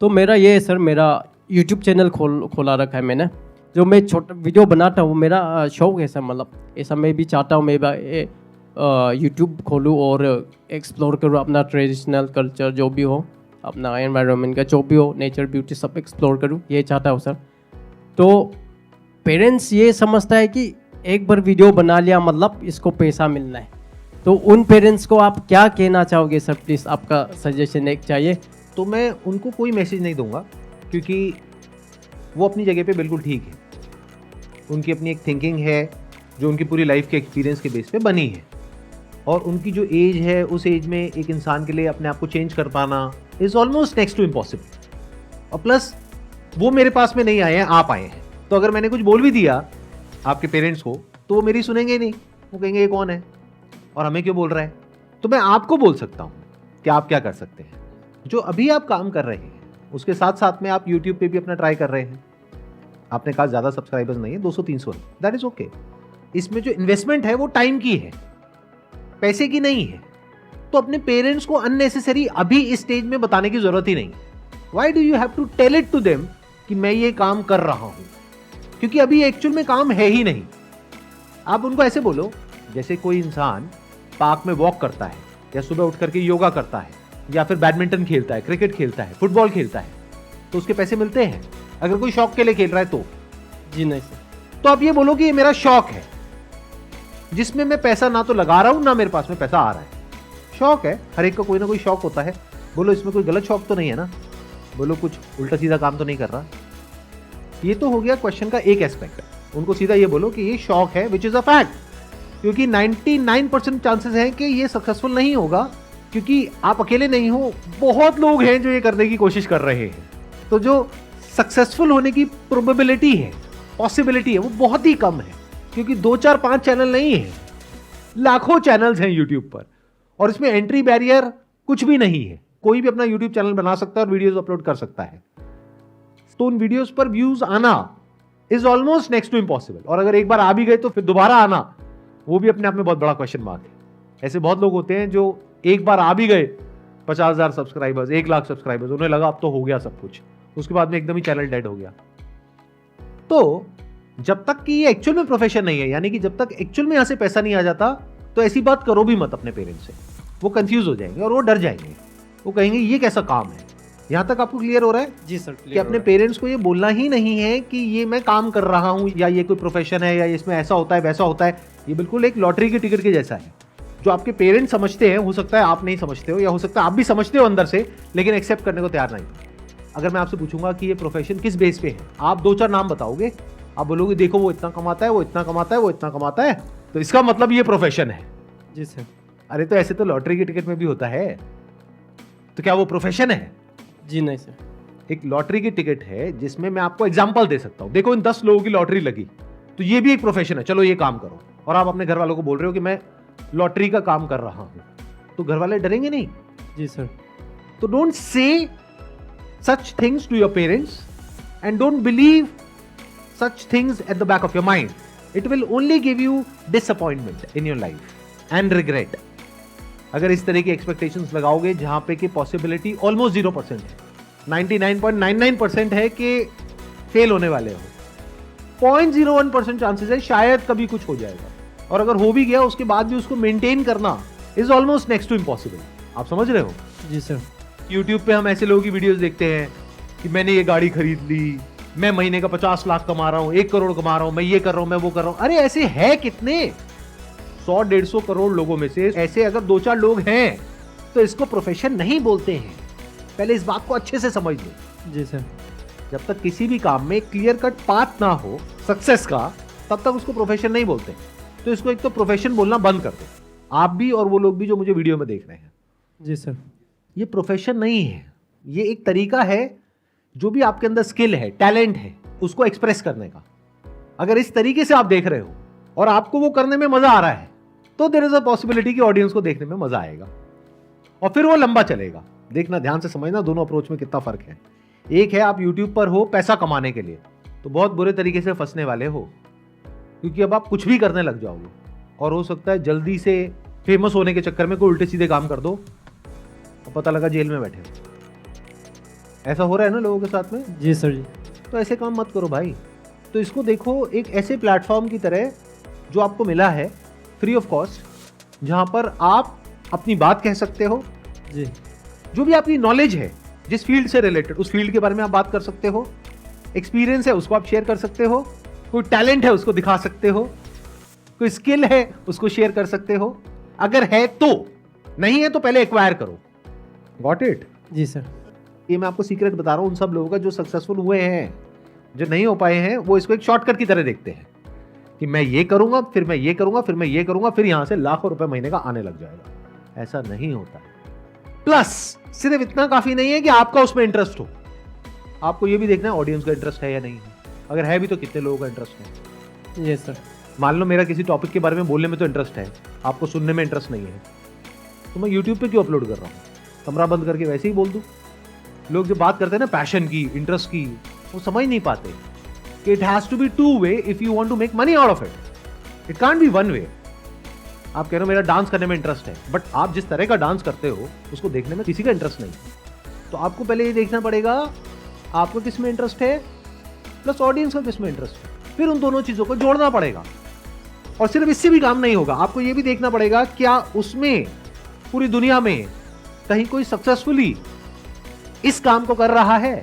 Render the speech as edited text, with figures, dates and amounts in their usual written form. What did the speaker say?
तो मेरा ये है सर, मेरा यूट्यूब चैनल खोला रखा है मैंने। जो मैं छोटा वीडियो बनाता हूँ, मेरा शौक है सर। मतलब ऐसा मैं भी चाहता हूँ मैं यूट्यूब खोलूँ और एक्सप्लोर करूँ अपना ट्रेडिशनल कल्चर, जो भी हो, अपना एनवायरनमेंट का जो भी हो, नेचर ब्यूटी सब एक्सप्लोर करूँ, ये चाहता हूँ सर। तो पेरेंट्स ये समझता है कि एक बार वीडियो बना लिया मतलब इसको पैसा मिलना है। तो उन पेरेंट्स को आप क्या कहना चाहोगे सर? प्लीज़ आपका सजेशन एक चाहिए। तो मैं उनको कोई मैसेज नहीं दूंगा, क्योंकि वो अपनी जगह पे बिल्कुल ठीक है। उनकी अपनी एक थिंकिंग है जो उनकी पूरी लाइफ के एक्सपीरियंस के बेस पे बनी है, और उनकी जो एज है उस एज में एक इंसान के लिए अपने आप को चेंज कर पाना is almost next to impossible. और प्लस वो मेरे पास में नहीं आए हैं, आप आए हैं। तो अगर मैंने कुछ बोल भी दिया आपके पेरेंट्स को तो वो मेरी सुनेंगे ही नहीं। वो कहेंगे ये कौन है और हमें क्यों बोल रहा है। तो मैं आपको बोल सकता हूँ कि आप क्या कर सकते हैं। जो अभी आप काम कर रहे हैं उसके साथ साथ में आप यूट्यूब पे भी अपना ट्राई कर रहे हैं। आपने कहा ज़्यादा सब्सक्राइबर्स नहीं है, 200-300 है, दैट इज ओके। इसमें जो इन्वेस्टमेंट है वो टाइम की है, पैसे की नहीं है। तो अपने पेरेंट्स को अननेसेसरी अभी इस स्टेज में बताने की जरूरत ही नहीं। Why do you have to tell it to them कि मैं ये काम कर रहा हूं, क्योंकि अभी एक्चुअल में काम है ही नहीं। आप उनको ऐसे बोलो जैसे कोई इंसान पार्क में वॉक करता है, या सुबह उठ करके योगा करता है, या फिर बैडमिंटन खेलता है, क्रिकेट खेलता है, फुटबॉल खेलता है, तो उसके पैसे मिलते हैं। अगर कोई शौक के लिए खेल रहा है तो जी नहीं सर। तो आप ये बोलो कि ये मेरा शौक है, जिसमें मैं पैसा ना तो लगा रहा हूं ना मेरे पास में पैसा आ रहा है। शौक है, हर एक का कोई ना कोई शौक होता है। बोलो इसमें कोई गलत शौक तो नहीं है ना, बोलो कुछ उल्टा सीधा काम तो नहीं कर रहा। ये तो हो गया क्वेश्चन का एक एस्पेक्ट। उनको सीधा ये बोलो कि ये शौक है, विच इज अ फैक्ट, क्योंकि 99% चांसेस हैं कि ये सक्सेसफुल नहीं होगा, क्योंकि आप अकेले नहीं हो, बहुत लोग हैं जो ये करने की कोशिश कर रहे हैं। तो जो सक्सेसफुल होने की प्रोबेबिलिटी है, पॉसिबिलिटी है, वो बहुत ही कम है, क्योंकि 2 4 5 चैनल नहीं है, लाखों चैनल्स हैं यूट्यूब पर, और इसमें एंट्री बैरियर कुछ भी नहीं है। कोई भी अपना यूट्यूब चैनल बना सकता है और वीडियोस अपलोड कर सकता है। तो उन वीडियोस पर व्यूज आना is almost next to impossible, और अगर एक बार आ भी गए तो फिर दोबारा आना वो भी अपने आप में बहुत बड़ा क्वेश्चन मार्क है। ऐसे बहुत लोग होते हैं जो एक बार आ भी गए, 50,000 सब्सक्राइबर्स, 1 लाख सब्सक्राइबर्स, उन्हें लगा अब तो हो गया सब कुछ, उसके बाद में एकदम ही चैनल डेड हो गया। तो जब तक कि ये एक्चुअल में प्रोफेशन नहीं है, यानी कि जब तक एक्चुअल में यहां से पैसा नहीं आ जाता, तो ऐसी बात करो भी मत अपने पेरेंट्स से। वो कंफ्यूज हो जाएंगे और वो डर जाएंगे, वो कहेंगे ये कैसा काम है। यहां तक आपको क्लियर हो रहा है? जी सर, कि अपने पेरेंट्स को ये बोलना ही नहीं है कि ये मैं काम कर रहा हूं, या ये कोई प्रोफेशन है, या इसमें ऐसा होता है वैसा होता है। ये बिल्कुल एक लॉटरी के टिकट के जैसा है। जो आपके पेरेंट्स समझते हैं, हो सकता है आप नहीं समझते हो, या हो सकता है आप भी समझते हो अंदर से, लेकिन एक्सेप्ट करने को तैयार नहीं। अगर मैं आपसे पूछूंगा कि ये प्रोफेशन किस बेस पे है, आप 2 4 नाम बताओगे। आप बोलोगे देखो वो इतना कमाता है, वो इतना कमाता है, वो इतना कमाता है, तो इसका मतलब ये प्रोफेशन है। जी सर। अरे तो ऐसे तो लॉटरी के टिकट में भी होता है, तो क्या वो प्रोफेशन है? जी नहीं सर। एक लॉटरी की टिकट है जिसमें मैं आपको एग्जांपल दे सकता हूं। देखो इन 10 लोगों की लॉटरी लगी, तो ये भी एक प्रोफेशन है, चलो ये काम करो। और आप अपने घर वालों को बोल रहे हो कि मैं लॉटरी का काम कर रहा हूं, तो घर वाले डरेंगे नहीं? जी सर। तो don't say such things to your parents, and don't believe such things at the back of your mind. It will only give you disappointment in your life and regret. अगर इस तरह की एक्सपेक्टेशंस लगाओगे जहां पे कि possibility almost 0% है, 99.99% है कि फेल होने वाले हो, 0.01% चांसेस है शायद कभी कुछ हो जाएगा, और अगर हो भी गया उसके बाद भी उसको मेंटेन करना is almost next to impossible. आप समझ रहे हो? जी सर। यूट्यूब पे हम ऐसे लोगों की वीडियोस देखते हैं कि मैंने ये गाड़ी खरीद ली, मैं महीने का 50 लाख कमा रहा हूं, 1 करोड़ कमा रहा हूं, मैं ये कर रहा हूं, मैं वो कर रहा हूं। अरे ऐसे है कितने, 100-150 करोड़ लोगों में से ऐसे अगर 2 4 लोग हैं, तो इसको प्रोफेशन नहीं बोलते हैं। पहले इस बात को अच्छे से समझ लो। जी सर। जब तक किसी भी काम में क्लियर कट पाथ ना हो सक्सेस का, तब तक उसको प्रोफेशन नहीं बोलते। तो इसको एक तो प्रोफेशन बोलना बंद कर दो, आप भी और वो लोग भी जो मुझे वीडियो में देख रहे हैं। जी सर। ये प्रोफेशन नहीं है, ये एक तरीका है, जो भी आपके अंदर स्किल है, टैलेंट है, उसको एक्सप्रेस करने का। अगर इस तरीके से आप देख रहे हो और आपको वो करने में मजा आ रहा है, तो देयर इज अ पॉसिबिलिटी कि ऑडियंस को देखने में मजा आएगा, और फिर वो लंबा चलेगा। देखना, ध्यान से समझना दोनों अप्रोच में कितना फर्क है। एक है आप यूट्यूब पर हो पैसा कमाने के लिए, तो बहुत बुरे तरीके से फंसने वाले हो, क्योंकि अब आप कुछ भी करने लग जाओगे, और हो सकता है जल्दी से फेमस होने के चक्कर में कोई उल्टे सीधे काम कर दो और पता लगा जेल में बैठे हो। ऐसा हो रहा है ना लोगों के साथ में। जी सर जी। तो ऐसे काम मत करो भाई। तो इसको देखो एक ऐसे प्लेटफॉर्म की तरह जो आपको मिला है फ्री ऑफ कॉस्ट, जहां पर आप अपनी बात कह सकते हो। जी जो भी आपकी नॉलेज है जिस फील्ड से रिलेटेड, उस फील्ड के बारे में आप बात कर सकते हो। एक्सपीरियंस है उसको आप शेयर कर सकते हो, कोई टैलेंट है उसको दिखा सकते हो, कोई स्किल है उसको शेयर कर सकते हो। अगर है तो, नहीं है तो पहले एक्वायर करो। Got it? जी सर। ये मैं आपको सीक्रेट बता रहा हूं उन सब लोगों का जो सक्सेसफुल हुए हैं। जो नहीं हो पाए हैं वो इसको एक शॉर्टकट की तरह देखते हैं कि मैं ये करूंगा, फिर मैं ये करूंगा, फिर मैं ये करूंगा, फिर यहां से लाखों रुपए महीने का आने लग जाएगा। ऐसा नहीं होता। प्लस सिर्फ इतना काफी नहीं है कि आपका उसमें इंटरेस्ट हो, आपको ये भी देखना है ऑडियंस का इंटरेस्ट है या नहीं है। अगर है भी तो कितने लोगों का इंटरेस्ट है। Yes sir. मान लो मेरा किसी टॉपिक के बारे में बोलने में तो इंटरेस्ट है, आपको सुनने में इंटरेस्ट नहीं है, तो मैं यूट्यूब पे क्यों अपलोड कर रहा हूँ? कमरा बंद करके वैसे ही बोल दूं। लोग जो बात करते हैं ना पैशन की, इंटरेस्ट की, वो समझ नहीं पाते कि it has to be two way if you want to make money out of it. It can't be one way. आप कह रहे हो मेरा डांस करने में इंटरेस्ट है, बट आप जिस तरह का डांस करते हो उसको देखने में किसी का इंटरेस्ट नहीं। तो आपको पहले ये देखना पड़ेगा आपको किस में इंटरेस्ट है, प्लस ऑडियंस का किस में इंटरेस्ट है, फिर उन दोनों चीजों को जोड़ना पड़ेगा। और सिर्फ इससे भी काम नहीं होगा, आपको ये भी देखना पड़ेगा क्या उसमें पूरी दुनिया में कहीं कोई सक्सेसफुली इस काम को कर रहा है।